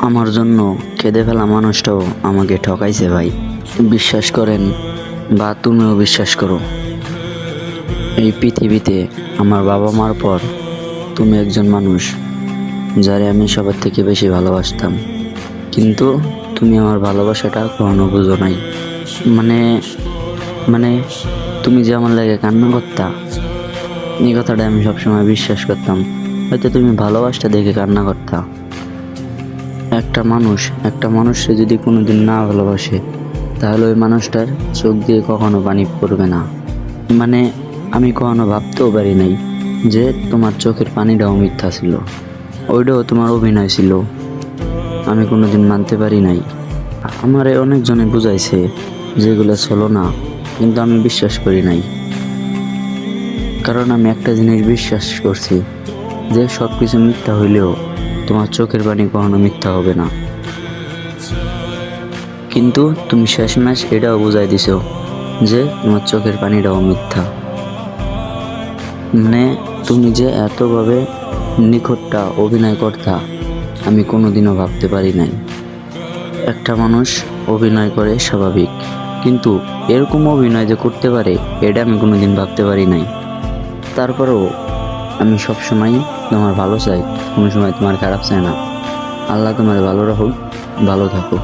আমার জন্য কেঁদে ফেলা মানুষটাও আমাকে ঠকাইছে ভাই। বিশ্বাস করেন বা তুমিও বিশ্বাস করো, এই পৃথিবীতে আমার বাবা মার পর তুমি একজন মানুষ যারে আমি সবার থেকে বেশি ভালোবাসতাম, কিন্তু তুমি আমার ভালোবাসাটা কখনো বুঝো নাই। মানে মানে তুমি যে আমার লাগে কান্না করতা, এই কথাটা আমি সবসময় বিশ্বাস করতাম। হয়তো তুমি ভালোবাসটা দেখে কান্না করতা। একটা মানুষকে যদি কোনোদিন না ভালোবাসে, তাহলে ওই মানুষটার চোখ দিয়ে কখনো পানি পড়বে না। মানে আমি কখনো ভাবতেও পারি নাই যে তোমার চোখের পানিটাও মিথ্যা ছিল, ওইটাও তোমার অভিনয় ছিল। আমি কোনোদিন মানতে পারি নাই। আমারে অনেকজনে বুঝাইছে যেগুলো চলো না, কিন্তু আমি বিশ্বাস করি নাই। কারণ আমি একটা জিনিস বিশ্বাস করছি, যে সব কিছু মিথ্যা হইলেও তোমার চোখের পানি কখনো মিথ্যা হবে না। কিন্তু তুমি শেষমেশ এটাও বুঝাই দিছো যে তোমার চোখের পানিটাও মিথ্যা। মানে তুমি যে এতভাবে নিখুঁতটা অভিনয় করতা, আমি কোনোদিনও ভাবতে পারি নাই। একটা মানুষ অভিনয় করে স্বাভাবিক, কিন্তু এরকম অভিনয় যে করতে পারে এটা আমি কোনোদিন ভাবতে পারি নাই। তারপরেও আমি সবসময় তোমার ভালো চাই, কোনো সময় তোমার খারাপ চাই না। আল্লাহ তোমার ভালো রাখুক, ভালো থাকো।